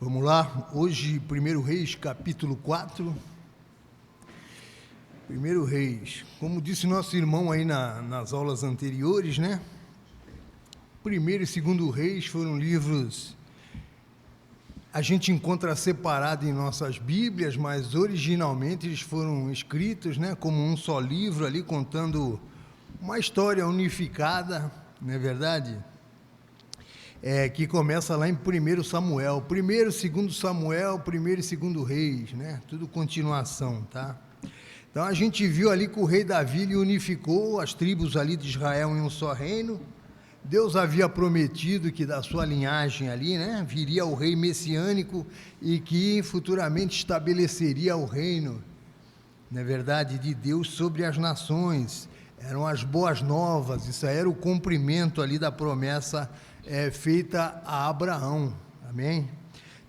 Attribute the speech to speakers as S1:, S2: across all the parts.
S1: Vamos lá, hoje, 1 Reis, capítulo 4. 1 Reis, como disse nosso irmão aí nas aulas anteriores, né? 1º e 2º Reis foram livros, a gente encontra separado em nossas Bíblias, mas originalmente eles foram escritos, né, como um só livro ali, contando uma história unificada, não é verdade? Que começa lá em 1 Samuel, 1º, 2º Samuel, 1º e 2º Reis, né? Tudo continuação, tá? Então a gente viu ali que o rei Davi ele unificou as tribos ali de Israel em um só reino. Deus havia prometido que da sua linhagem ali, né, viria o rei messiânico e que futuramente estabeleceria o reino, na verdade, de Deus sobre as nações. Eram as boas novas, isso aí era o cumprimento ali da promessa feita a Abraão, amém?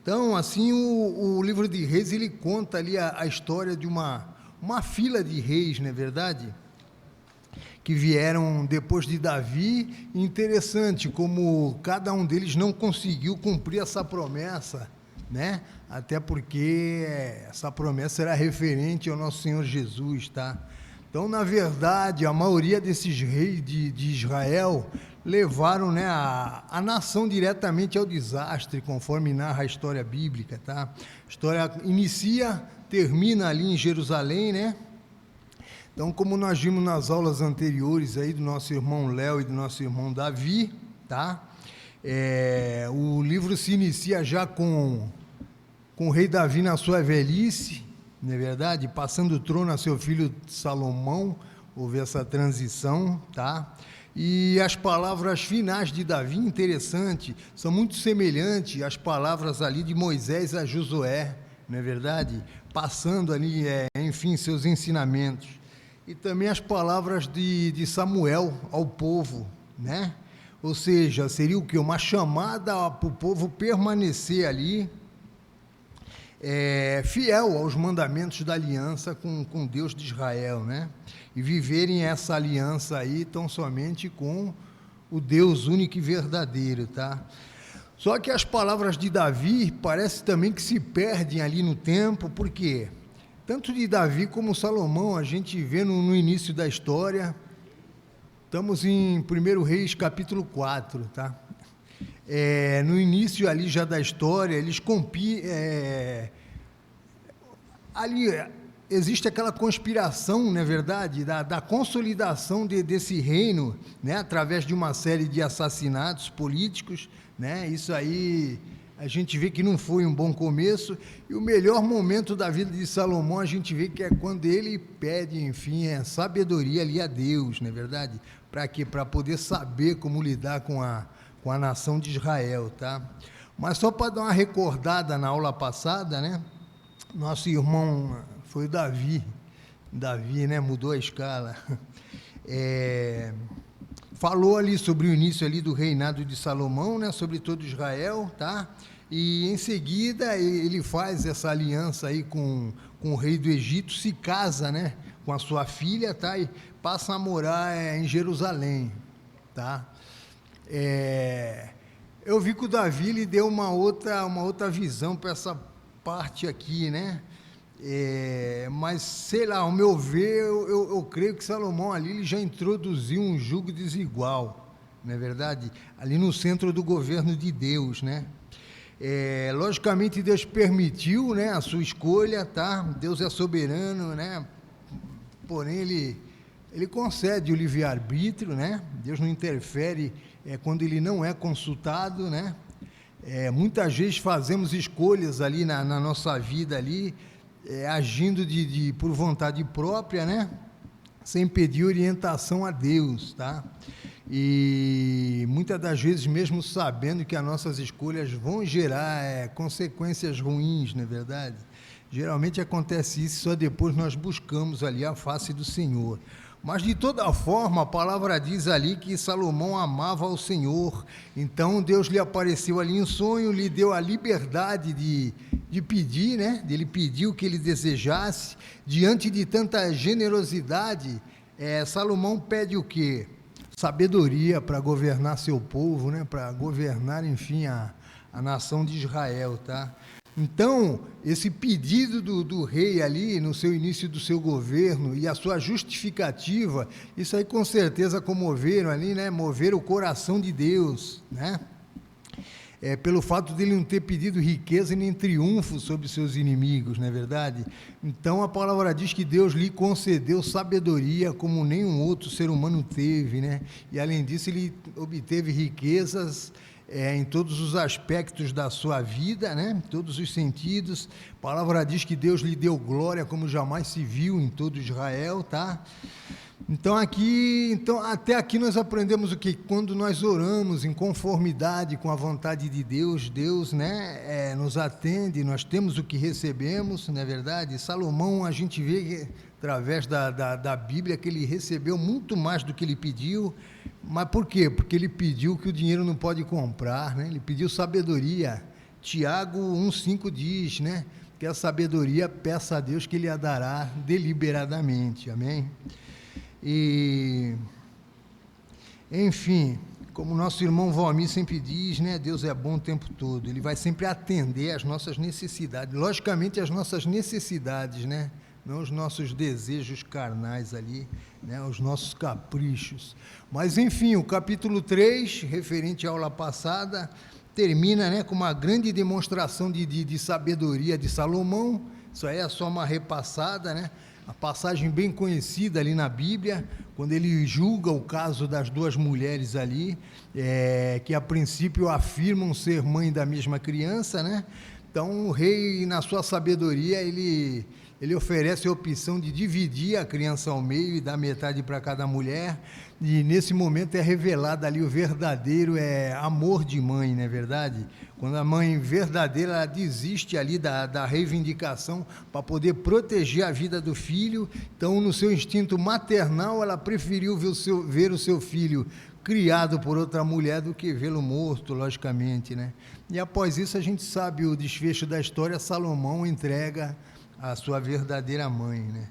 S1: Então, assim, o livro de Reis, ele conta ali a história de uma fila de reis, não é verdade? Que vieram depois de Davi. Interessante como cada um deles não conseguiu cumprir essa promessa, né? Até porque essa promessa era referente ao nosso Senhor Jesus, tá? Então, na verdade, a maioria desses reis de Israel levaram, né, a nação diretamente ao desastre, conforme narra a história bíblica, tá? A história inicia, termina ali em Jerusalém, né? Então, como nós vimos nas aulas anteriores aí do nosso irmão Léo e do nosso irmão Davi, tá? O livro se inicia já com o rei Davi na sua velhice, não é verdade? Passando o trono a seu filho Salomão, houve essa transição, tá? E as palavras finais de Davi, interessante, são muito semelhantes às palavras ali de Moisés a Josué, não é verdade? Passando ali, enfim, seus ensinamentos. E também as palavras de Samuel ao povo, né? Ou seja, seria o quê? Uma chamada para o povo permanecer ali, fiel aos mandamentos da aliança com Deus de Israel, né? E viverem essa aliança aí tão somente com o Deus único e verdadeiro, tá? Só que as palavras de Davi parece também que se perdem ali no tempo, por quê? Tanto de Davi como Salomão, a gente vê no início da história, estamos em 1 Reis capítulo 4, tá? No início ali já da história, eles ali existe aquela conspiração, não é verdade, da consolidação desse reino, né, através de uma série de assassinatos políticos, né? Isso aí a gente vê que não foi um bom começo, e o melhor momento da vida de Salomão a gente vê que é quando ele pede, enfim, sabedoria ali a Deus, não é verdade? Para quê? Para poder saber como lidar com a nação de Israel, tá? Mas só para dar uma recordada na aula passada, né? Nosso irmão foi o Davi, né? Mudou a escala. Falou ali sobre o início ali do reinado de Salomão, né? Sobre todo Israel, tá? E em seguida ele faz essa aliança aí com o rei do Egito, se casa, né, com a sua filha, tá? E passa a morar em Jerusalém, tá? Eu vi que o Davi ele deu uma outra visão para essa parte aqui, né? Mas, sei lá, ao meu ver, eu creio que Salomão ali ele já introduziu um jugo desigual, não é verdade? Ali no centro do governo de Deus, né? Logicamente Deus permitiu, né, a sua escolha, tá? Deus é soberano, né? Porém ele concede o livre-arbítrio, né? Deus não interfere quando ele não é consultado, né? Muitas vezes fazemos escolhas ali na nossa vida ali, agindo por vontade própria, né? Sem pedir orientação a Deus, tá? E muitas das vezes mesmo sabendo que as nossas escolhas vão gerar consequências ruins, não é verdade? Geralmente acontece isso, só depois nós buscamos ali a face do Senhor. Mas de toda forma, a palavra diz ali que Salomão amava ao Senhor, então Deus lhe apareceu ali em sonho, lhe deu a liberdade de pedir, né? Ele pediu o que ele desejasse. Diante de tanta generosidade, Salomão pede o quê? Sabedoria para governar seu povo, né? Para governar, enfim, a a nação de Israel, tá? Então, esse pedido do rei ali, no seu início do seu governo, e a sua justificativa, isso aí com certeza comoveram ali, né? Moveram o coração de Deus, né? Pelo fato dele não ter pedido riqueza e nem triunfo sobre seus inimigos, não é verdade? Então, a palavra diz que Deus lhe concedeu sabedoria como nenhum outro ser humano teve, né? E, além disso, ele obteve riquezas em todos os aspectos da sua vida, né? Em todos os sentidos. A palavra diz que Deus lhe deu glória como jamais se viu em todo Israel, tá? Então, até aqui nós aprendemos o que? Quando nós oramos em conformidade com a vontade de Deus, Deus, né, nos atende, nós temos o que recebemos, não é verdade? Salomão, a gente vê que, através da Bíblia, que ele recebeu muito mais do que ele pediu. Mas por quê? Porque ele pediu o que o dinheiro não pode comprar, né? Ele pediu sabedoria. Tiago 1,5 diz, né, que a sabedoria peça a Deus que ele a dará deliberadamente, amém? E, enfim, como nosso irmão Valmir sempre diz, né, Deus é bom o tempo todo, ele vai sempre atender às nossas necessidades, logicamente as nossas necessidades, né, não os nossos desejos carnais ali, né, os nossos caprichos. Mas, enfim, o capítulo 3, referente à aula passada, termina, né, com uma grande demonstração de sabedoria de Salomão. Isso aí é só uma repassada, né? A passagem bem conhecida ali na Bíblia, quando ele julga o caso das duas mulheres ali, que a princípio afirmam ser mãe da mesma criança, né? Então, o rei, na sua sabedoria, ele oferece a opção de dividir a criança ao meio e dar metade para cada mulher, e nesse momento é revelado ali o verdadeiro amor de mãe, não é verdade? Quando a mãe verdadeira, ela desiste ali da reivindicação para poder proteger a vida do filho. Então, no seu instinto maternal, ela preferiu ver o seu filho criado por outra mulher do que vê-lo morto, logicamente, né? E após isso a gente sabe o desfecho da história, Salomão entrega a sua verdadeira mãe, né?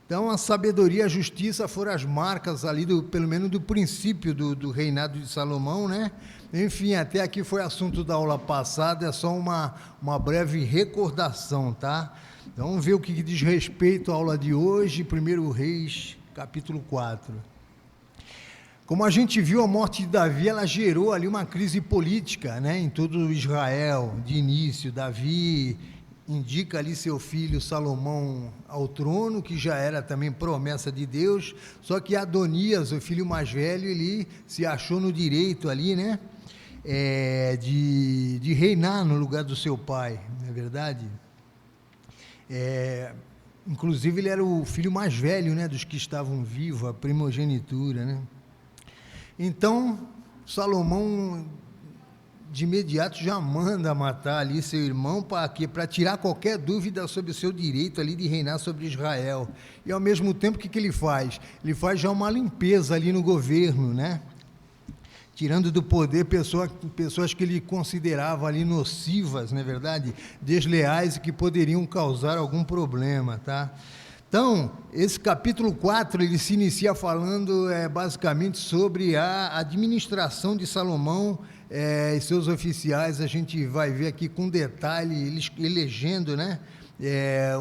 S1: Então, a sabedoria e a justiça foram as marcas ali, pelo menos do princípio do reinado de Salomão, né? Enfim, até aqui foi assunto da aula passada, é só uma breve recordação, tá? Então, vamos ver o que diz respeito à aula de hoje, 1 Reis, capítulo 4. Como a gente viu, a morte de Davi, ela gerou ali uma crise política, né, em todo Israel, de início. Davi indica ali seu filho Salomão ao trono, que já era também promessa de Deus, só que Adonias, o filho mais velho, ele se achou no direito ali, né, de reinar no lugar do seu pai, não é verdade? Inclusive ele era o filho mais velho, né, dos que estavam vivos, a primogenitura, né? Então, Salomão, de imediato, já manda matar ali seu irmão para tirar qualquer dúvida sobre o seu direito ali de reinar sobre Israel. E, ao mesmo tempo, o que ele faz? Ele faz já uma limpeza ali no governo, né? Tirando do poder pessoas que ele considerava ali nocivas, não é verdade? Desleais e que poderiam causar algum problema, tá? Então, esse capítulo 4, ele se inicia falando basicamente sobre a administração de Salomão e seus oficiais. A gente vai ver aqui com detalhe, eles elegendo, né,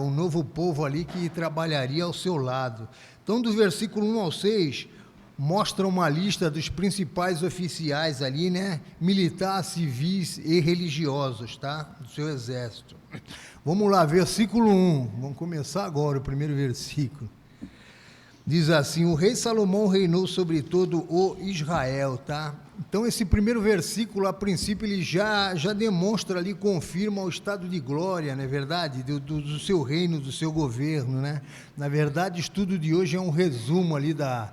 S1: um novo povo ali que trabalharia ao seu lado. Então, do versículo 1 ao 6, mostra uma lista dos principais oficiais ali, né, militares, civis e religiosos, tá, do seu exército. Vamos lá, versículo 1, vamos começar agora o primeiro versículo. Diz assim: o rei Salomão reinou sobre todo o Israel, tá? Então, esse primeiro versículo, a princípio, ele já demonstra ali, confirma o estado de glória, não é verdade? Do seu reino, do seu governo, né? Na verdade, o estudo de hoje é um resumo ali da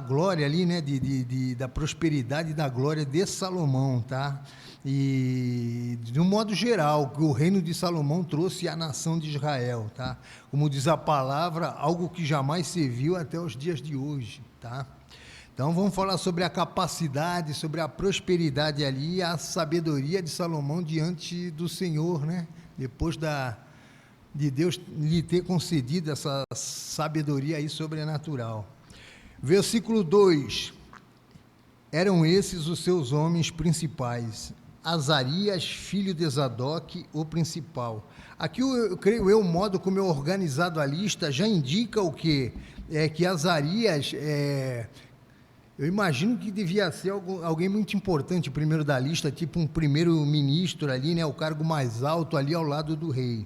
S1: glória ali, né? Da prosperidade e da glória de Salomão, tá? E, de um modo geral, que o reino de Salomão trouxe à nação de Israel, tá? Como diz a palavra, algo que jamais se viu até os dias de hoje, tá? Então, vamos falar sobre a capacidade, sobre a prosperidade ali, a sabedoria de Salomão diante do Senhor, né? Depois de Deus lhe ter concedido essa sabedoria aí sobrenatural. Versículo 2: eram esses os seus homens principais: Azarias, filho de Zadok, o principal. Aqui, eu creio o modo como é organizado a lista já indica o quê? Que Azarias, eu imagino que devia ser alguém muito importante, primeiro da lista, tipo um primeiro-ministro ali, né, o cargo mais alto ali ao lado do rei.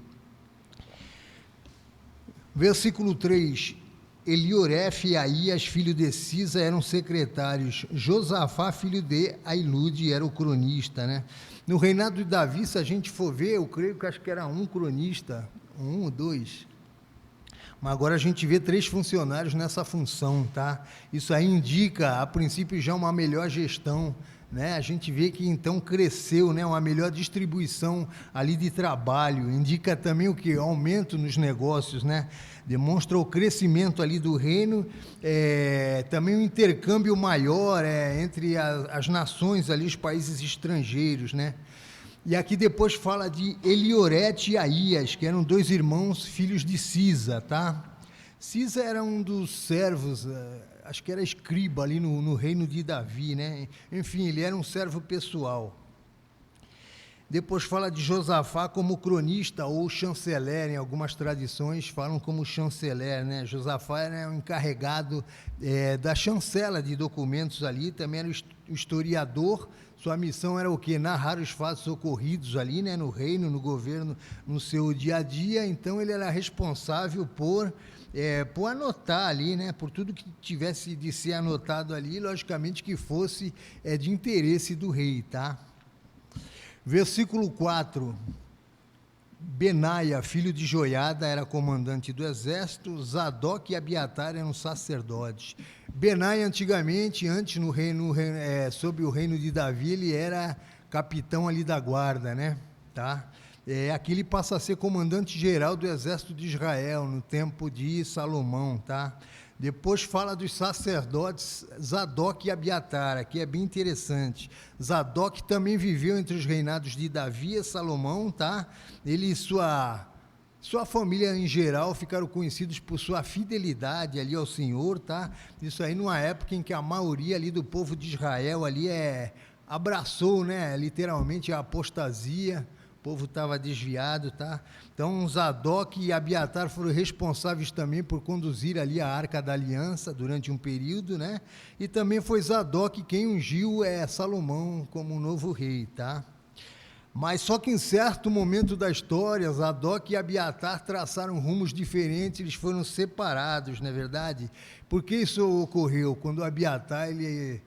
S1: Versículo 3, Elioref e Aías, filho de Cisa, eram secretários. Josafá, filho de Ailude, era o cronista, né? No reinado de Davi, se a gente for ver, eu creio que acho que era um cronista, um ou dois. Mas agora a gente vê 3 funcionários nessa função, tá? Isso aí indica, a princípio, já uma melhor gestão, né? A gente vê que então cresceu, né? Uma melhor distribuição ali de trabalho, indica também o que? Aumento nos negócios, né? Demonstra o crescimento ali do reino, também um intercâmbio maior entre as nações ali, os países estrangeiros, né? E aqui depois fala de Eliorete e Aías, que eram 2 irmãos, filhos de Cisa, tá? Cisa era um dos servos, acho que era escriba ali no reino de Davi, né? Enfim, ele era um servo pessoal. Depois fala de Josafá como cronista ou chanceler, em algumas tradições falam como chanceler, né? Josafá era o encarregado da chancela de documentos ali, também era o historiador. Sua missão era o quê? Narrar os fatos ocorridos ali, né? No reino, no governo, no seu dia a dia. Então ele era responsável por anotar ali, né? Por tudo que tivesse de ser anotado ali, logicamente que fosse de interesse do rei, tá? Versículo 4, Benaia, filho de Joiada, era comandante do exército, Zadok e Abiatar eram sacerdotes. Benaia, antigamente, antes sob o reino de Davi, ele era capitão ali da guarda, né? Tá? Aqui ele passa a ser comandante geral do exército de Israel, no tempo de Salomão, tá? Depois fala dos sacerdotes Zadok e Abiatar, aqui é bem interessante. Zadok também viveu entre os reinados de Davi e Salomão, tá? Ele e sua família em geral ficaram conhecidos por sua fidelidade ali ao Senhor, tá? Isso aí numa época em que a maioria ali do povo de Israel ali abraçou, né, literalmente a apostasia. O povo estava desviado, tá? Então, Zadok e Abiatar foram responsáveis também por conduzir ali a Arca da Aliança durante um período, né? E também foi Zadok quem ungiu Salomão como novo rei, tá? Mas só que em certo momento da história, Zadok e Abiatar traçaram rumos diferentes, eles foram separados, não é verdade? Por que isso ocorreu? Quando Abiatar, ele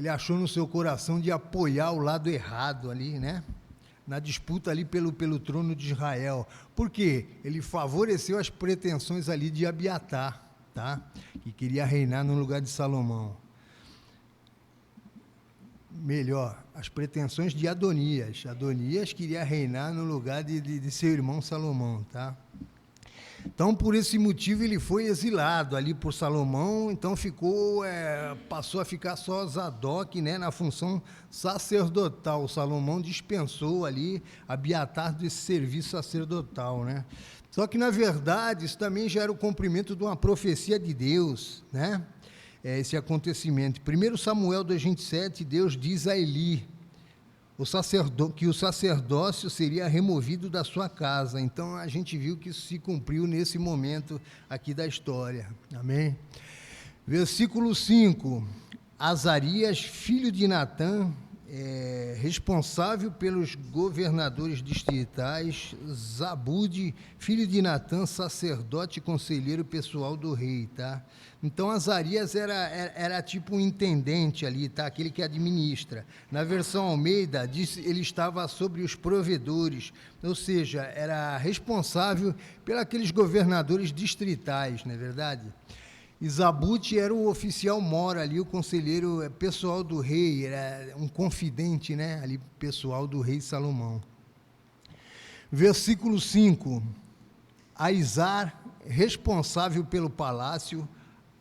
S1: achou no seu coração de apoiar o lado errado ali, né? Na disputa ali pelo trono de Israel. Por quê? Ele favoreceu as pretensões ali de Abiatar, tá? Que queria reinar no lugar de Salomão. Melhor, as pretensões de Adonias. Adonias queria reinar no lugar de seu irmão Salomão, tá? Então, por esse motivo, ele foi exilado ali por Salomão, então passou a ficar só Zadok, né, na função sacerdotal. Salomão dispensou ali Abiatar desse serviço sacerdotal, né? Só que, na verdade, isso também já era o cumprimento de uma profecia de Deus, né? Esse acontecimento. 1 Samuel 2:27, Deus diz a Eli, que o sacerdócio seria removido da sua casa. Então, a gente viu que isso se cumpriu nesse momento aqui da história. Amém? Versículo 5. Azarias, filho de Natã, responsável pelos governadores distritais. Zabude, filho de Natã, sacerdote e conselheiro pessoal do rei, tá? Então, Azarias era tipo um intendente ali, tá? Aquele que administra. Na versão Almeida, diz ele estava sobre os provedores, ou seja, era responsável pelos aqueles governadores distritais, não é verdade? E Zabute era o oficial mor ali, o conselheiro pessoal do rei, era um confidente, né, ali, pessoal do rei Salomão. Versículo 5, Aizar, responsável pelo palácio,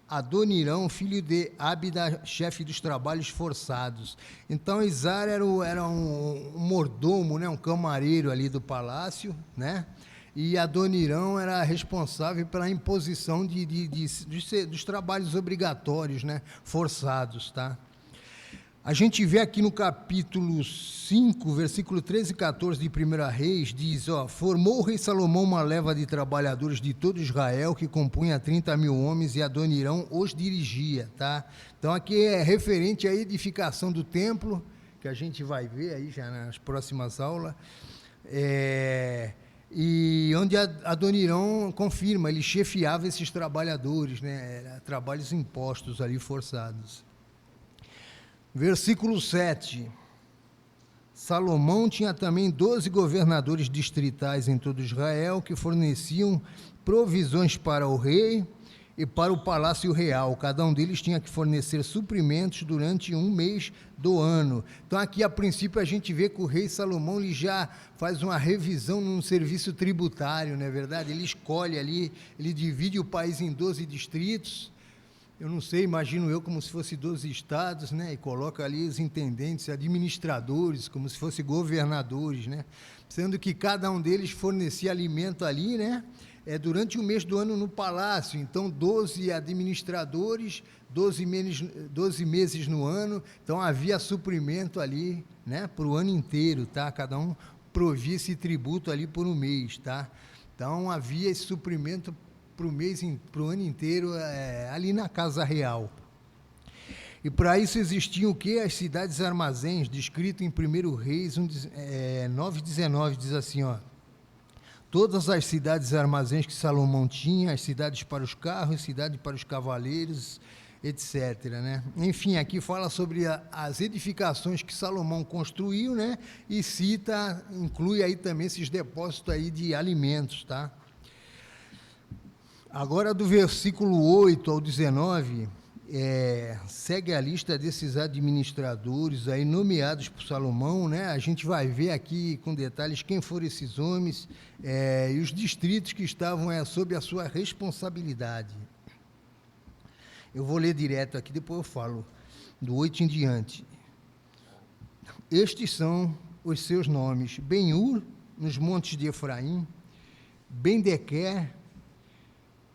S1: Adonirão, filho de Abida, chefe dos trabalhos forçados. Então, Aizar era um mordomo, né, um camareiro ali do palácio, né? E Adonirão era responsável pela imposição dos trabalhos obrigatórios, né, forçados, tá? A gente vê aqui no capítulo 5, versículo 13 e 14 de 1 Reis, diz, formou o rei Salomão uma leva de trabalhadores de todo Israel, que compunha 30.000 homens, e Adonirão os dirigia, tá? Então aqui é referente à edificação do templo, que a gente vai ver aí já nas próximas aulas, e onde Adonirão confirma, ele chefiava esses trabalhadores, né? Trabalhos impostos ali, forçados. Versículo 7, Salomão tinha também 12 governadores distritais em todo Israel, que forneciam provisões para o rei e para o palácio real. Cada um deles tinha que fornecer suprimentos durante um mês do ano. Então aqui, a princípio, a gente vê que o rei Salomão ele já faz uma revisão num serviço tributário, não é verdade? Ele escolhe ali, ele divide o país em 12 distritos, eu não sei, imagino eu como se fosse 12 estados, né, e coloca ali os intendentes, administradores, como se fossem governadores, né, sendo que cada um deles fornecia alimento ali, né, durante o mês do ano no palácio. Então 12 administradores, 12 meses no ano, então havia suprimento ali, né, para o ano inteiro, tá, cada um provia esse tributo ali por um mês, tá, então havia esse suprimento para o mês, para o ano inteiro, ali na Casa Real. E para isso existiam o quê? As cidades armazéns, descrito em 1 Reis 9,19, diz assim, todas as cidades armazéns que Salomão tinha, as cidades para os carros, cidade para os cavaleiros, etc., né? Enfim, aqui fala sobre as edificações que Salomão construiu, né? E cita, inclui aí também esses depósitos aí de alimentos, tá? Agora, do versículo 8 ao 19, segue a lista desses administradores aí nomeados por Salomão, né? A gente vai ver aqui com detalhes quem foram esses homens e os distritos que estavam sob a sua responsabilidade. Eu vou ler direto aqui, depois eu falo do 8 em diante. Estes são os seus nomes: Ben-Ur, nos montes de Efraim, Ben-Dequer,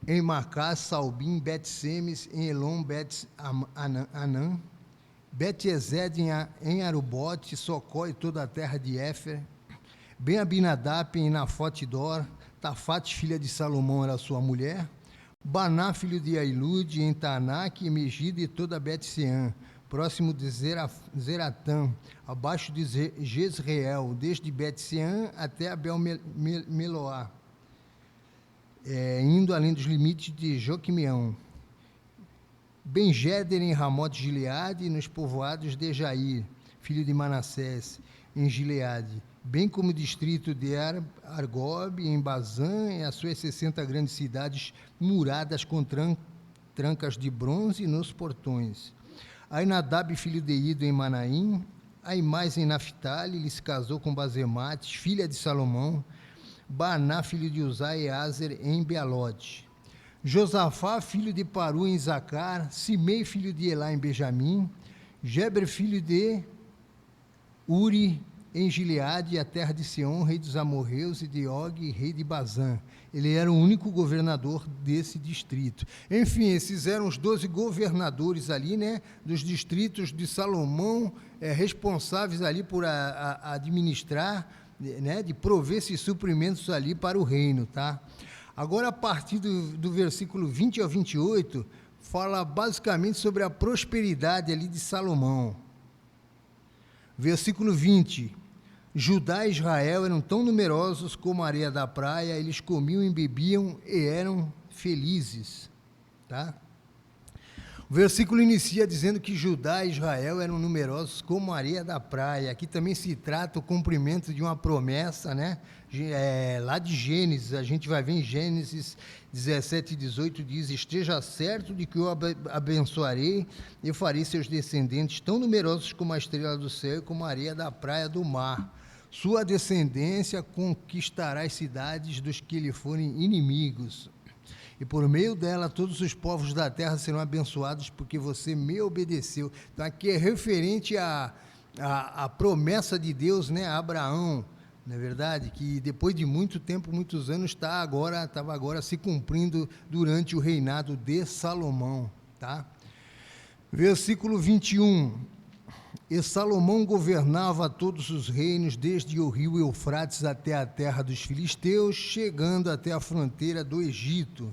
S1: em Macás, Salbim, Bet-Semes, em Elon, Bet-Anã, Bet-Ezed, em Arubote, Socó e toda a terra de Éfer, Ben-Abinadap, em Nafote-Dor, Tafate, filha de Salomão, era sua mulher, Baná, filho de Ailude, em Tanak, e Megida e toda Bet-Seã, próximo de Zeratã, abaixo de Jezreel, desde Bet-Seã até Abel-Meloá, indo além dos limites de Joquimeão, Ben-Géder em Ramote Gileade, nos povoados de Jair, filho de Manassés, em Gileade, bem como o distrito de Argob, em Bazã, e as suas 60 grandes cidades muradas com trancas de bronze nos portões. Ainadab, filho de Ido, em Manaim, Aimás em Naphtali, ele se casou com Bazemates, filha de Salomão, Baná, filho de Uzai, e Azer, em Bealote. Josafá, filho de Paru, em Zacar, Simei, filho de Elá, em Benjamim, Geber, filho de Uri, em Gileade, a terra de Seom, rei dos amorreus, e de Og, rei de Bazã. Ele era o único governador desse distrito. Enfim, esses eram os 12 governadores ali, né, dos distritos de Salomão, responsáveis ali por administrar, né, de prover esses suprimentos ali para o reino, tá? Agora, a partir do versículo 20 ao 28, fala basicamente sobre a prosperidade ali de Salomão. Versículo 20, Judá e Israel eram tão numerosos como a areia da praia, eles comiam e bebiam e eram felizes, tá? O versículo inicia dizendo que Judá e Israel eram numerosos como a areia da praia. Aqui também se trata o cumprimento de uma promessa, né? Lá de Gênesis, a gente vai ver em Gênesis 17 e 18, diz: esteja certo de que eu abençoarei e farei seus descendentes tão numerosos como a estrela do céu e como a areia da praia do mar. Sua descendência conquistará as cidades dos que lhe forem inimigos. E por meio dela todos os povos da terra serão abençoados, porque você me obedeceu. Então aqui é referente à promessa de Deus, né, a Abraão, não é verdade? Que depois de muito tempo, muitos anos, estava agora se cumprindo durante o reinado de Salomão, tá? Versículo 21. E Salomão governava todos os reinos, desde o rio Eufrates até a terra dos filisteus, chegando até a fronteira do Egito.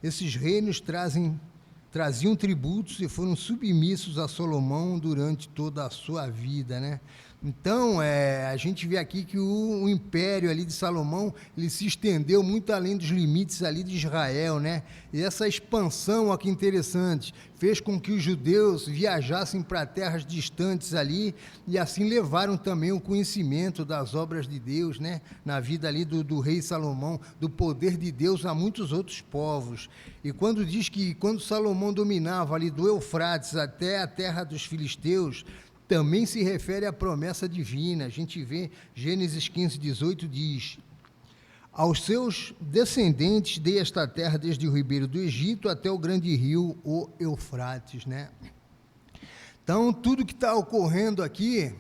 S1: Esses reinos traziam tributos e foram submissos a Salomão durante toda a sua vida, né? Então, a gente vê aqui que o império ali de Salomão, ele se estendeu muito além dos limites ali de Israel, né? E essa expansão, olha que interessante, fez com que os judeus viajassem para terras distantes ali e assim levaram também o conhecimento das obras de Deus, né? Na vida ali do rei Salomão, do poder de Deus a muitos outros povos. E quando diz que quando Salomão dominava ali do Eufrates até a terra dos filisteus, também se refere à promessa divina. A gente vê Gênesis 15, 18 diz: aos seus descendentes dei esta terra desde o ribeiro do Egito até o grande rio, o Eufrates, né? Então, tudo que está ocorrendo aqui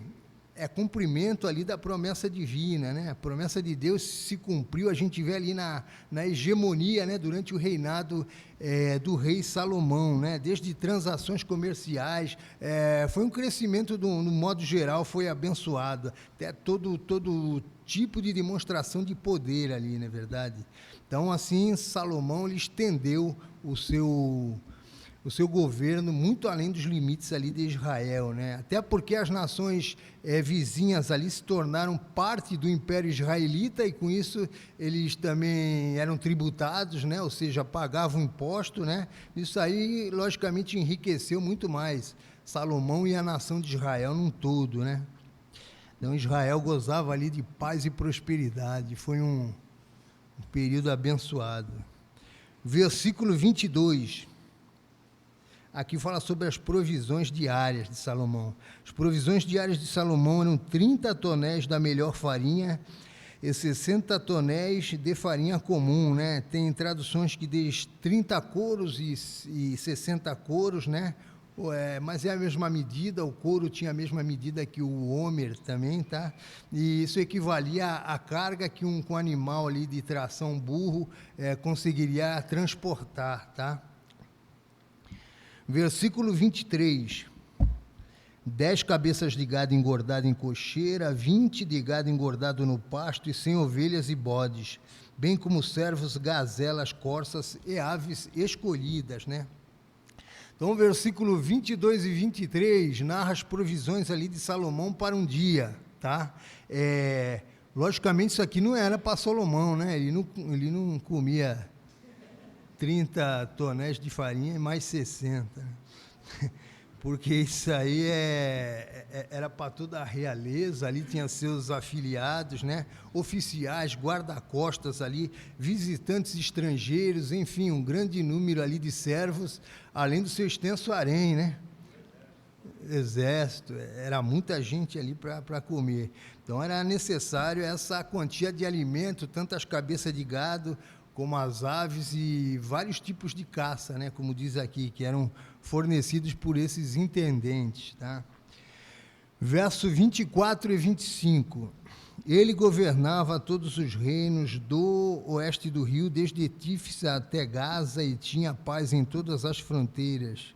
S1: é cumprimento ali da promessa divina, né? A promessa de Deus se cumpriu, a gente vê ali na hegemonia, né? Durante o reinado do rei Salomão, né? Desde transações comerciais, foi um crescimento no modo geral, foi abençoado, até todo tipo de demonstração de poder ali, não é verdade? Então, assim, Salomão ele estendeu o seu governo muito além dos limites ali de Israel, né? Até porque as nações vizinhas ali se tornaram parte do Império Israelita e com isso eles também eram tributados, né? Ou seja, pagavam imposto, né? Isso aí, logicamente, enriqueceu muito mais Salomão e a nação de Israel num todo, né? Então, Israel gozava ali de paz e prosperidade, foi um período abençoado. Versículo 22... Aqui fala sobre as provisões diárias de Salomão. As provisões diárias de Salomão eram 30 tonéis da melhor farinha e 60 tonéis de farinha comum, né? Tem traduções que diz 30 coros e 60 coros, né? Mas é a mesma medida, o couro tinha a mesma medida que o homer também, tá? E isso equivalia à carga que um animal ali de tração burro conseguiria transportar, tá? Versículo 23, 10 cabeças de gado engordado em cocheira, 20 de gado engordado no pasto e 100 ovelhas e bodes, bem como servos, gazelas, corças e aves escolhidas, né? Então, versículo 22 e 23 narra as provisões ali de Salomão para um dia, tá? Logicamente, isso aqui não era para Salomão, né? Ele não comia 30 tonéis de farinha e mais 60, porque isso aí era para toda a realeza, ali tinha seus afiliados, né? Oficiais, guarda-costas ali, visitantes estrangeiros, enfim, um grande número ali de servos, além do seu extenso harém, né? Exército, era muita gente ali para comer, então era necessário essa quantia de alimento, tanto as cabeças de gado, como as aves e vários tipos de caça, né, como diz aqui, que eram fornecidos por esses intendentes, tá? Verso 24 e 25. Ele governava todos os reinos do oeste do rio, desde Tifs até Gaza, e tinha paz em todas as fronteiras.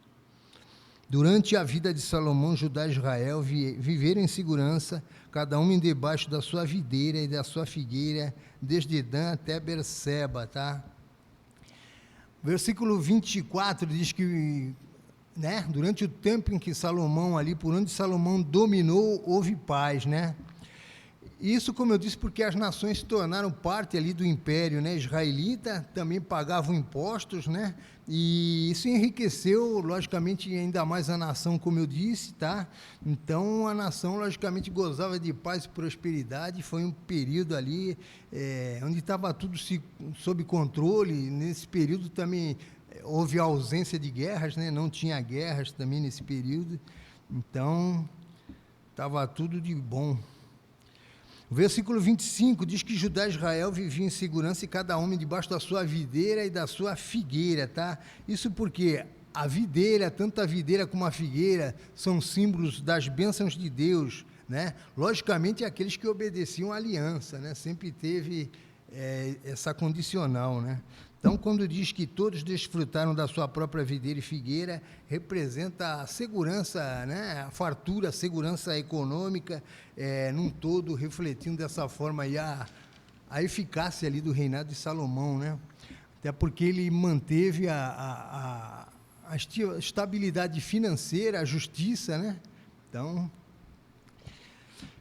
S1: Durante a vida de Salomão, Judá e Israel viveram em segurança, cada um debaixo da sua videira e da sua figueira, desde Dan até Berseba, tá? Versículo 24 diz que, né, durante o tempo em que Salomão, ali por onde Salomão dominou, houve paz, né? Isso, como eu disse, porque as nações se tornaram parte ali do império, né, israelita, também pagavam impostos, né, e isso enriqueceu, logicamente, ainda mais a nação, como eu disse, tá? Então, a nação, logicamente, gozava de paz e prosperidade, foi um período ali onde estava tudo sob controle. Nesse período também houve ausência de guerras, né, não tinha guerras também nesse período, então, estava tudo de bom. O versículo 25 diz que Judá e Israel viviam em segurança e cada homem debaixo da sua videira e da sua figueira, tá? Isso porque a videira, tanto a videira como a figueira, são símbolos das bênçãos de Deus, né? Logicamente, aqueles que obedeciam à aliança, né? Sempre teve essa condicional, né? Então, quando diz que todos desfrutaram da sua própria videira e figueira, representa a segurança, né? A fartura, a segurança econômica, num todo, refletindo dessa forma aí a eficácia ali do reinado de Salomão, né? Até porque ele manteve a estabilidade financeira, a justiça, né? Então,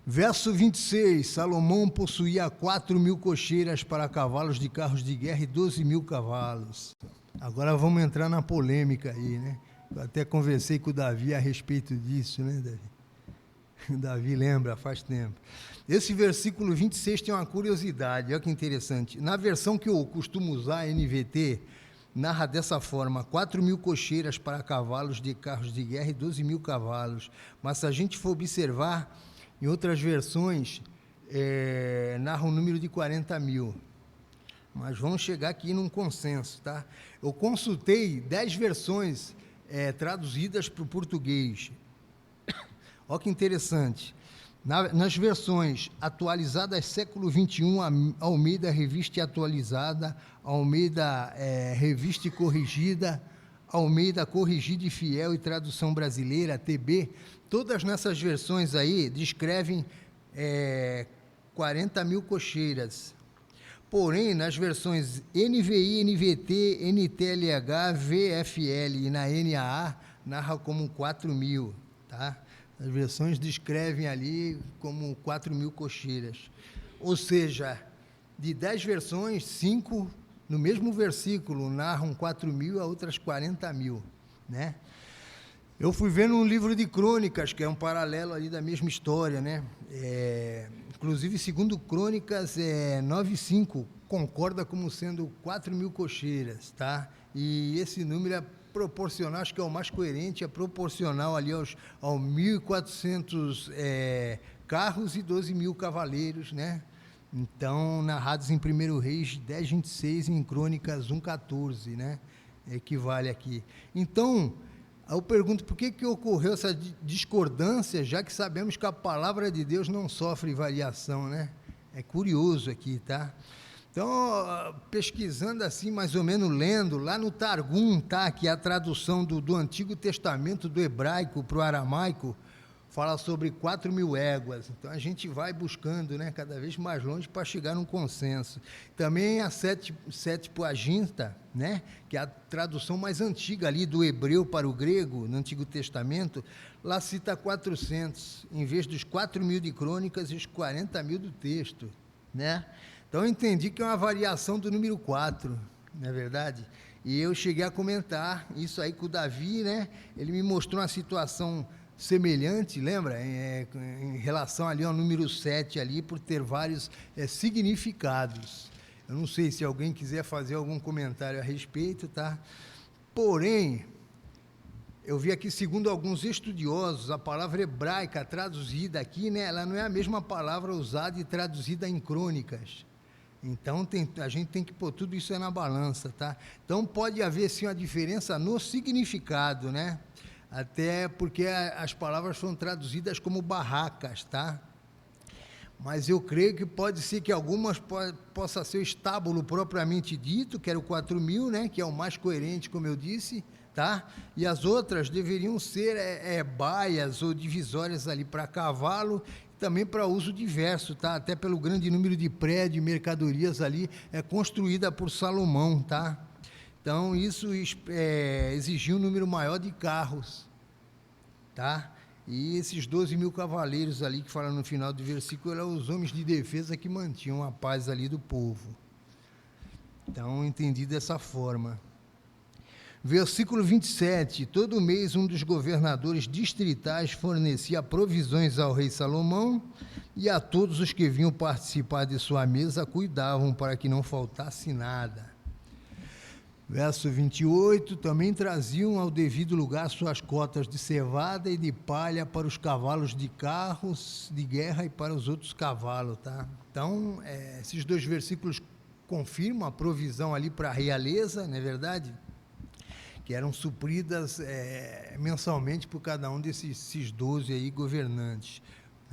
S1: verso 26, Salomão possuía 4.000 cocheiras para cavalos de carros de guerra e 12.000 cavalos. Agora vamos entrar na polêmica aí, né? Eu até conversei com o Davi a respeito disso, né, Davi? O Davi lembra, faz tempo. Esse versículo 26 tem uma curiosidade, olha que interessante. Na versão que eu costumo usar, a NVT, narra dessa forma: 4.000 cocheiras para cavalos de carros de guerra e 12.000 cavalos. Mas se a gente for observar, em outras versões, narra um número de 40.000. Mas vamos chegar aqui num consenso, tá? Eu consultei 10 versões traduzidas para o português. Olha que interessante. Nas versões atualizadas século XXI, Almeida Revista e Atualizada, Almeida Revista e Corrigida, Almeida Corrigida e Fiel e Tradução Brasileira, TB, todas nessas versões aí descrevem 40.000 cocheiras. Porém, nas versões NVI, NVT, NTLH, VFL e na NAA, narra como 4.000, tá? As versões descrevem ali como 4.000 cocheiras. Ou seja, de 10 versões, 5 no mesmo versículo narram 4.000, a outras 40.000, né? Eu fui vendo um livro de crônicas, que é um paralelo ali da mesma história, né? Inclusive, segundo Crônicas 9:5, concorda como sendo 4.000 cocheiras, tá? E esse número é proporcional, acho que é o mais coerente, é proporcional ali aos 1.400 carros e 12.000 cavaleiros, né? Então, narrados em 1 Reis 10:26 e em Crônicas 1:14, né? Equivale aqui. Então, eu pergunto, por que ocorreu essa discordância, já que sabemos que a palavra de Deus não sofre variação, né? É curioso aqui, tá? Então, pesquisando assim, mais ou menos lendo, lá no Targum, tá? Que é a tradução do Antigo Testamento do hebraico para o aramaico, fala sobre 4.000 éguas. Então, a gente vai buscando, né, cada vez mais longe para chegar num consenso. Também a Septuaginta, né, que é a tradução mais antiga ali do hebreu para o grego, no Antigo Testamento, lá cita 400, em vez dos 4.000 de Crônicas e os 40.000 do texto, né? Então, eu entendi que é uma variação do número 4, não é verdade? E eu cheguei a comentar isso aí com o Davi, né? Ele me mostrou uma situação semelhante, lembra? Em relação ali ao número 7 ali, por ter vários significados. Eu não sei se alguém quiser fazer algum comentário a respeito, tá? Porém, eu vi aqui, segundo alguns estudiosos, a palavra hebraica traduzida aqui, né, ela não é a mesma palavra usada e traduzida em Crônicas. Então, a gente tem que pôr tudo isso na balança, tá? Então, pode haver, sim, uma diferença no significado, né? Até porque as palavras foram traduzidas como barracas, tá? Mas eu creio que pode ser que algumas possa ser o estábulo propriamente dito, que era o 4.000, né? Que é o mais coerente, como eu disse, tá? E as outras deveriam ser baias ou divisórias ali para cavalo, também para uso diverso, tá? Até pelo grande número de prédios e mercadorias ali construída por Salomão, tá? Então, isso exigiu um número maior de carros, tá? E esses 12.000 cavaleiros ali, que falam no final do versículo, eram os homens de defesa que mantinham a paz ali do povo. Então, entendi dessa forma. Versículo 27, todo mês um dos governadores distritais fornecia provisões ao rei Salomão, e a todos os que vinham participar de sua mesa cuidavam para que não faltasse nada. Verso 28, também traziam ao devido lugar suas cotas de cevada e de palha para os cavalos de carros de guerra e para os outros cavalos, tá? Então, esses dois versículos confirmam a provisão ali para a realeza, não é verdade? Que eram supridas mensalmente por cada um desses 12 aí governantes,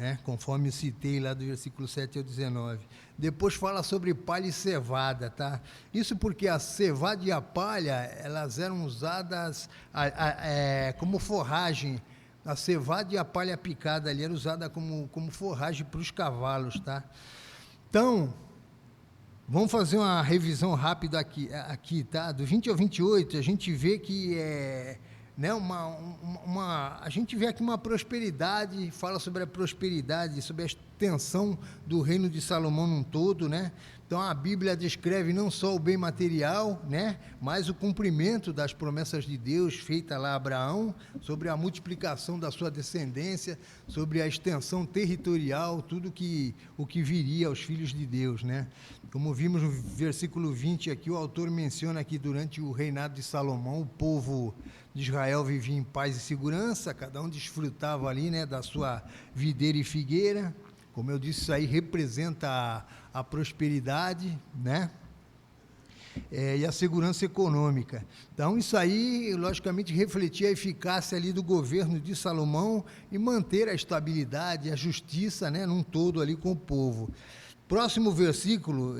S1: né? Conforme eu citei lá do versículo 7 ao 19. Depois fala sobre palha e cevada, tá? Isso porque a cevada e a palha, elas eram usadas como forragem. A cevada e a palha picada ali era usada como forragem para os cavalos, tá? Então, vamos fazer uma revisão rápida aqui, tá? Do 20 ao 28, a gente vê que né, a gente vê aqui uma prosperidade, fala sobre a prosperidade, sobre a extensão do reino de Salomão num todo, né? Então a Bíblia descreve não só o bem material, né, mas o cumprimento das promessas de Deus feita lá a Abraão, sobre a multiplicação da sua descendência, sobre a extensão territorial, tudo o que viria aos filhos de Deus, né? Como vimos no versículo 20 aqui, o autor menciona que durante o reinado de Salomão, o povo de Israel vivia em paz e segurança, cada um desfrutava ali, né, da sua videira e figueira. Como eu disse, isso aí representa a prosperidade, né? E a segurança econômica. Então, isso aí, logicamente, refletia a eficácia ali do governo de Salomão e manter a estabilidade, a justiça, né, num todo ali com o povo. Próximo versículo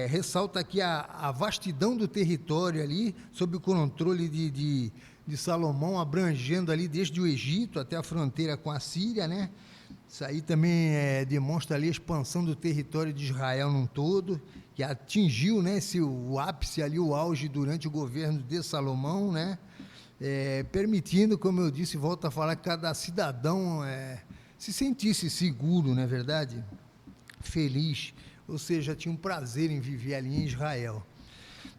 S1: ressalta aqui a vastidão do território ali, sob o controle de Salomão, abrangendo ali desde o Egito até a fronteira com a Síria, né? Isso aí também demonstra ali a expansão do território de Israel num todo, que atingiu, né, o ápice ali, o auge durante o governo de Salomão, né? Permitindo, como eu disse, volto a falar, que cada cidadão se sentisse seguro, não é verdade? Feliz, ou seja, tinha um prazer em viver ali em Israel.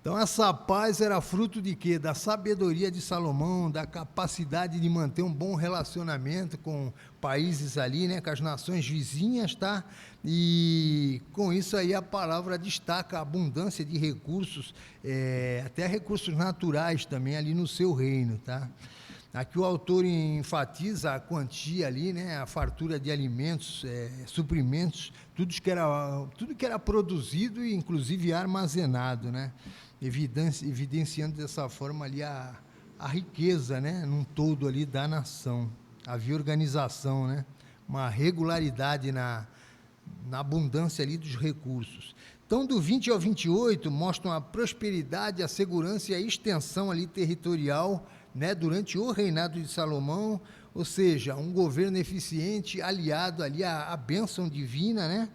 S1: Então essa paz era fruto de quê? Da sabedoria de Salomão, da capacidade de manter um bom relacionamento com países ali, né, com as nações vizinhas, tá? E com isso aí a palavra destaca a abundância de recursos, até recursos naturais também ali no seu reino, tá? Aqui o autor enfatiza a quantia ali, né, a fartura de alimentos, suprimentos, tudo que era produzido e inclusive armazenado, né, evidenciando dessa forma ali a riqueza, né, num todo ali da nação. Havia organização, né, uma regularidade na abundância ali dos recursos. Então, do 20 ao 28, mostram a prosperidade, a segurança e a extensão ali territorial, né, durante o reinado de Salomão, ou seja, um governo eficiente, aliado ali à bênção divina, né?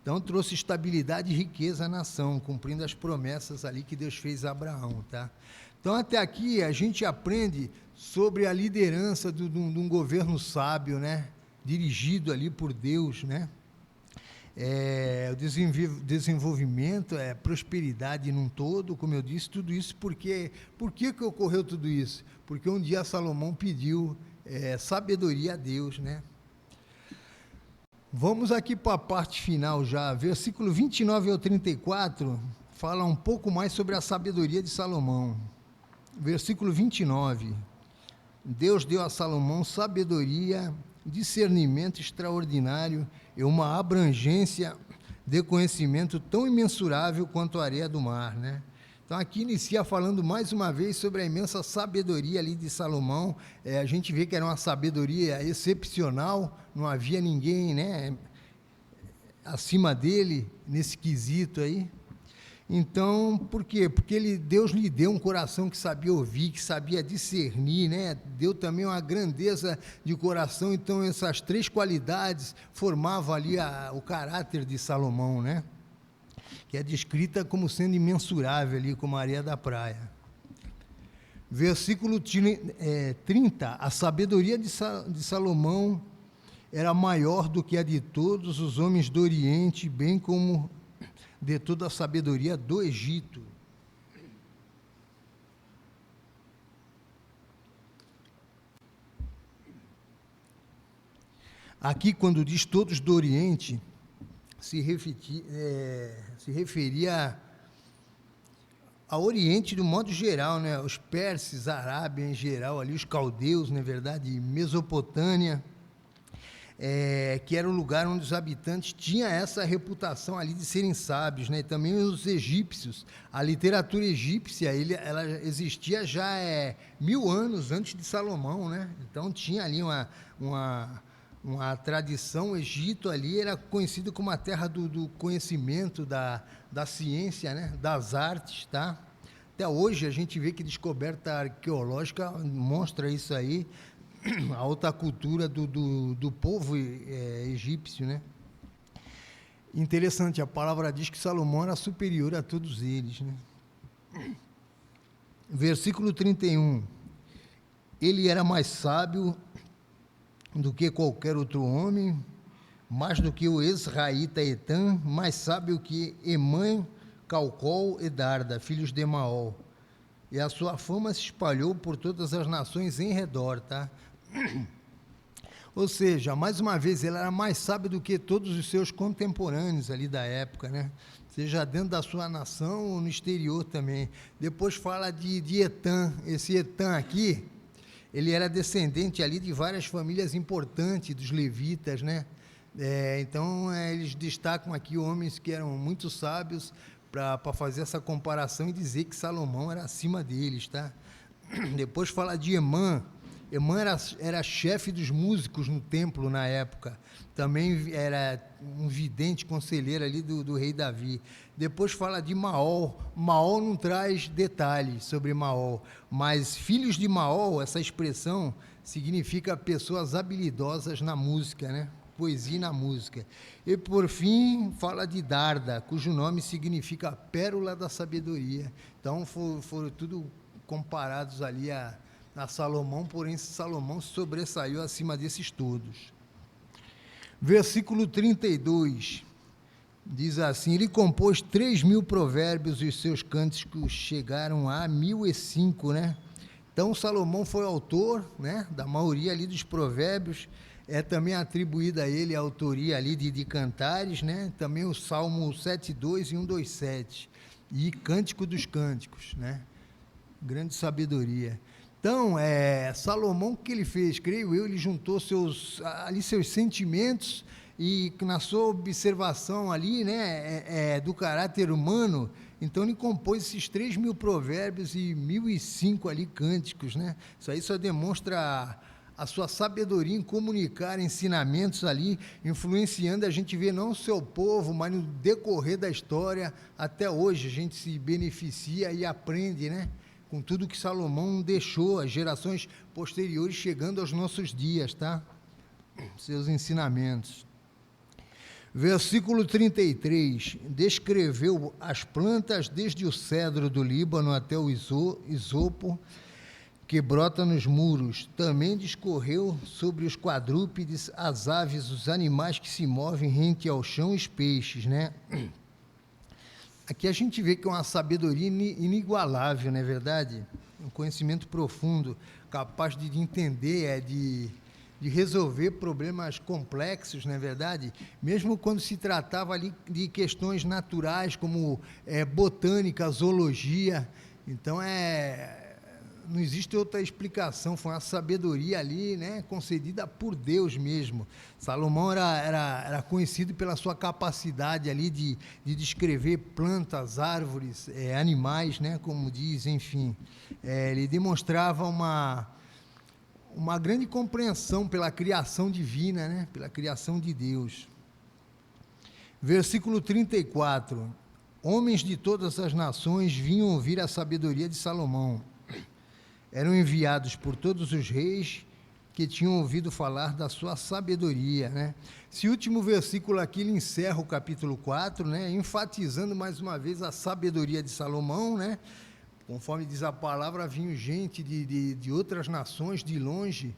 S1: Então, trouxe estabilidade e riqueza à nação, cumprindo as promessas ali que Deus fez a Abraão, tá? Então, até aqui, a gente aprende sobre a liderança de um governo sábio, né? Dirigido ali por Deus, né? O desenvolvimento, prosperidade num todo, como eu disse, tudo isso por que ocorreu tudo isso? Porque um dia Salomão pediu sabedoria a Deus, né? Vamos aqui para a parte final já, versículo 29 ao 34, fala um pouco mais sobre a sabedoria de Salomão. Versículo 29, Deus deu a Salomão sabedoria, discernimento extraordinário e uma abrangência de conhecimento tão imensurável quanto a areia do mar, né? Então aqui inicia falando mais uma vez sobre a imensa sabedoria ali de Salomão. A gente vê que era uma sabedoria excepcional, não havia ninguém, né, acima dele nesse quesito aí. Então, por quê? Porque Deus lhe deu um coração que sabia ouvir, que sabia discernir, né? Deu também uma grandeza de coração. Então, essas três qualidades formavam ali o caráter de Salomão, né? Que é descrita como sendo imensurável ali, como a areia da praia. Versículo 30, a sabedoria de Salomão era maior do que a de todos os homens do Oriente, bem como de toda a sabedoria do Egito. Aqui, quando diz todos do Oriente, se referia ao Oriente do modo geral, né? Os persas, a Arábia em geral, ali os caldeus, na verdade, Mesopotâmia, que era o lugar onde os habitantes tinham essa reputação ali de serem sábios, né? Também os egípcios, a literatura egípcia, ela existia já 1000 anos antes de Salomão, né? Então tinha ali uma tradição. O Egito ali era conhecido como a terra do conhecimento, da ciência, né? Das artes, tá? Até hoje a gente vê que descoberta arqueológica mostra isso aí, a alta cultura do povo egípcio, né? Interessante, a palavra diz que Salomão era superior a todos eles, né? Versículo 31. Ele era mais sábio do que qualquer outro homem, mais do que o Esraíta Etan, mais sábio que Emã, Calcol e Darda, filhos de Maol. E a sua fama se espalhou por todas as nações em redor, tá? Ou seja, mais uma vez, ele era mais sábio do que todos os seus contemporâneos ali da época, né? Seja dentro da sua nação ou no exterior também. Depois fala de Etan. Esse Etan aqui, ele era descendente ali de várias famílias importantes dos levitas, né? Então, eles destacam aqui homens que eram muito sábios para fazer essa comparação e dizer que Salomão era acima deles, tá? Depois fala de Emã. Emã era chefe dos músicos no templo na época. Também era um vidente, conselheiro ali do rei Davi. Depois fala de Maol. Maol não traz detalhes sobre Maol, mas filhos de Maol, essa expressão significa pessoas habilidosas na música, né? Poesia e na música. E por fim fala de Darda, cujo nome significa pérola da sabedoria. Então foram tudo comparados ali a Salomão, porém Salomão sobressaiu acima desses todos. Versículo 32, diz assim: ele compôs 3.000 provérbios e os seus cânticos chegaram a 1.005, né? Então Salomão foi autor, né, da maioria ali dos provérbios. É também atribuída a ele a autoria ali de cantares, né? Também o Salmo 7.2 e 127, e Cântico dos Cânticos, né? Grande sabedoria. Então, Salomão, o que ele fez? Creio eu, ele juntou seus sentimentos e na sua observação ali, né, do caráter humano, então ele compôs esses 3.000 provérbios e 1.005 ali cânticos, né? Isso aí só demonstra a sua sabedoria em comunicar ensinamentos ali, influenciando, a gente vê não o seu povo, mas no decorrer da história, até hoje a gente se beneficia e aprende, né? Com tudo que Salomão deixou, as gerações posteriores chegando aos nossos dias, tá? Seus ensinamentos. Versículo 33, descreveu as plantas desde o cedro do Líbano até o isopo, que brota nos muros. Também discorreu sobre os quadrúpedes, as aves, os animais que se movem rente ao chão e os peixes, né? Aqui a gente vê que é uma sabedoria inigualável, não é verdade? Um conhecimento profundo, capaz de entender, de resolver problemas complexos, não é verdade? Mesmo quando se tratava ali de questões naturais, como botânica, zoologia. Então, não existe outra explicação, foi uma sabedoria ali, né, concedida por Deus mesmo. Salomão era conhecido pela sua capacidade ali de descrever plantas, árvores, animais, né, como diz, enfim. Ele demonstrava uma grande compreensão pela criação divina, né, pela criação de Deus. Versículo 34, homens de todas as nações vinham ouvir a sabedoria de Salomão. Eram enviados por todos os reis que tinham ouvido falar da sua sabedoria, né? Esse último versículo aqui, ele encerra o capítulo 4, né? Enfatizando mais uma vez a sabedoria de Salomão, né? Conforme diz a palavra, vinha gente de outras nações, de longe,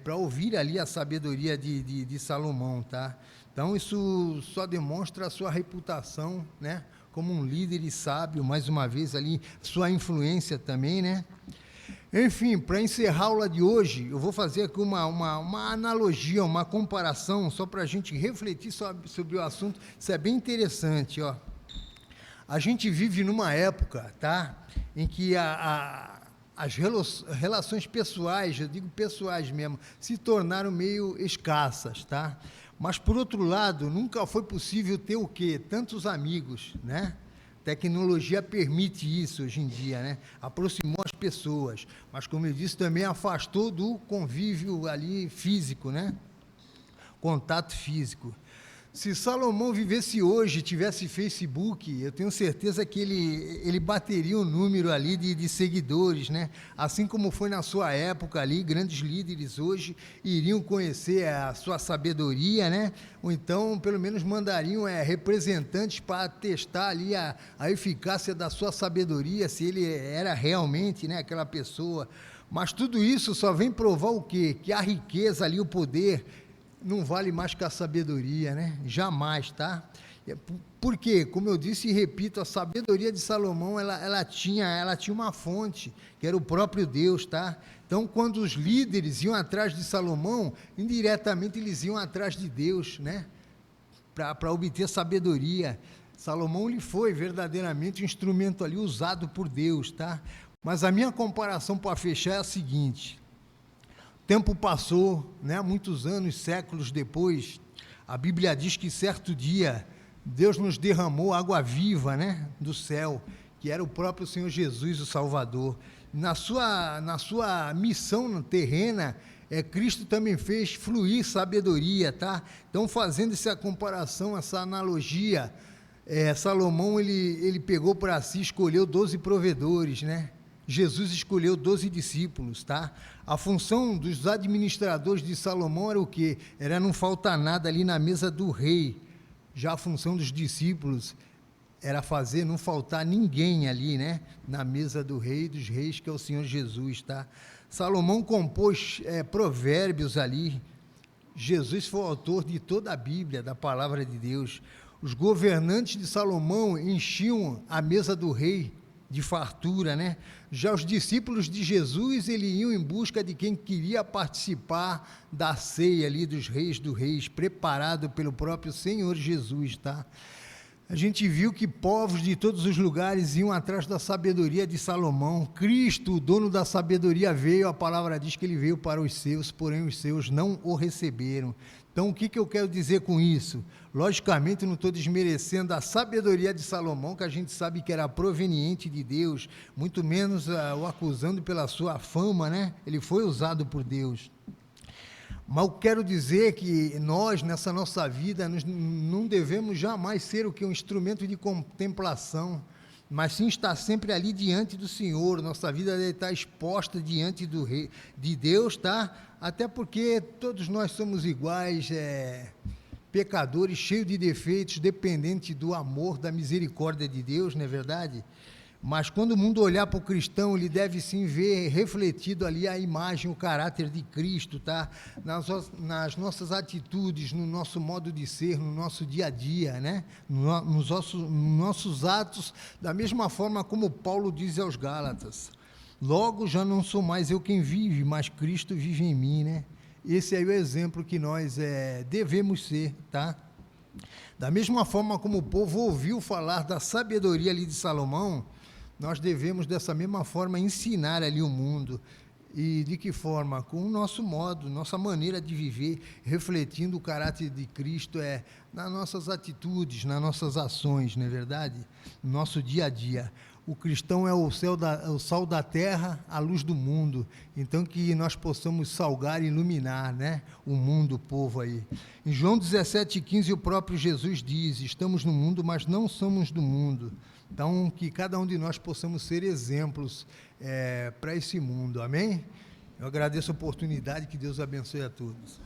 S1: para ouvir ali a sabedoria de Salomão, tá? Então, isso só demonstra a sua reputação, né? Como um líder e sábio, mais uma vez ali, sua influência também, né? Enfim, para encerrar a aula de hoje, eu vou fazer aqui uma analogia, uma comparação, só para a gente refletir sobre o assunto. Isso é bem interessante, ó. A gente vive numa época, tá, em que as relações pessoais, eu digo pessoais mesmo, se tornaram meio escassas, tá? Mas, por outro lado, nunca foi possível ter o quê? Tantos amigos, né? Tecnologia permite isso hoje em dia, né? Aproximou as pessoas, mas, como eu disse, também afastou do convívio ali físico, né? contato físico. Se Salomão vivesse hoje, tivesse Facebook, eu tenho certeza que ele bateria um número ali de seguidores, né? Assim como foi na sua época ali, grandes líderes hoje iriam conhecer a sua sabedoria, né? Ou então, pelo menos, mandariam representantes para testar ali a eficácia da sua sabedoria, se ele era realmente, né, aquela pessoa. Mas tudo isso só vem provar o quê? Que a riqueza ali, o poder, não vale mais que a sabedoria, né? Jamais, tá? Porque, como eu disse e repito, a sabedoria de Salomão, ela tinha uma fonte, que era o próprio Deus, tá? Então, quando os líderes iam atrás de Salomão, indiretamente eles iam atrás de Deus, né? Para obter sabedoria. Salomão, ele foi verdadeiramente um instrumento ali usado por Deus, tá? Mas a minha comparação para fechar é a seguinte: o tempo passou, né? Muitos anos, séculos depois, a Bíblia diz que certo dia Deus nos derramou água viva, né, do céu, que era o próprio Senhor Jesus, o Salvador. Na sua missão terrena, Cristo também fez fluir sabedoria, tá? Então, fazendo essa comparação, essa analogia, Salomão, ele pegou para si, escolheu 12 provedores, né? Jesus escolheu 12 discípulos, tá? A função dos administradores de Salomão era o quê? Era não faltar nada ali na mesa do rei. Já a função dos discípulos era fazer não faltar ninguém ali, né? Na mesa do rei dos reis, que é o Senhor Jesus, tá? Salomão compôs provérbios ali. Jesus foi o autor de toda a Bíblia, da palavra de Deus. Os governantes de Salomão enchiam a mesa do rei de fartura, né? Já os discípulos de Jesus, eles iam em busca de quem queria participar da ceia ali dos reis, preparado pelo próprio Senhor Jesus, tá? A gente viu que povos de todos os lugares iam atrás da sabedoria de Salomão. Cristo, o dono da sabedoria, veio, a palavra diz que ele veio para os seus, porém os seus não o receberam. Então, o que eu quero dizer com isso? Logicamente, não estou desmerecendo a sabedoria de Salomão, que a gente sabe que era proveniente de Deus, muito menos o acusando pela sua fama, né? Ele foi usado por Deus. Mas eu quero dizer que nós, nessa nossa vida, não devemos jamais ser o que? Um instrumento de contemplação, mas sim estar sempre ali diante do Senhor. Nossa vida deve estar exposta diante do Rei, de Deus, tá? Até porque todos nós somos iguais, pecadores, cheios de defeitos, dependentes do amor, da misericórdia de Deus, não é verdade? Mas quando o mundo olhar para o cristão, ele deve sim ver refletido ali a imagem, o caráter de Cristo, tá? Nas nossas atitudes, no nosso modo de ser, no nosso dia a dia, né? Nos nossos atos, da mesma forma como Paulo diz aos Gálatas: logo já não sou mais eu quem vive, mas Cristo vive em mim, né? Esse é o exemplo que nós devemos ser, tá? Da mesma forma como o povo ouviu falar da sabedoria ali de Salomão, nós devemos dessa mesma forma ensinar ali o mundo. E de que forma? Com o nosso modo, nossa maneira de viver, refletindo o caráter de Cristo nas nossas atitudes, nas nossas ações, não é verdade? No nosso dia a dia. O cristão é o sal da terra, a luz do mundo. Então, que nós possamos salgar e iluminar, né, o mundo, o povo aí. Em João 17,15, o próprio Jesus diz: estamos no mundo, mas não somos do mundo. Então, que cada um de nós possamos ser exemplos para esse mundo. Amém? Eu agradeço a oportunidade, que Deus abençoe a todos.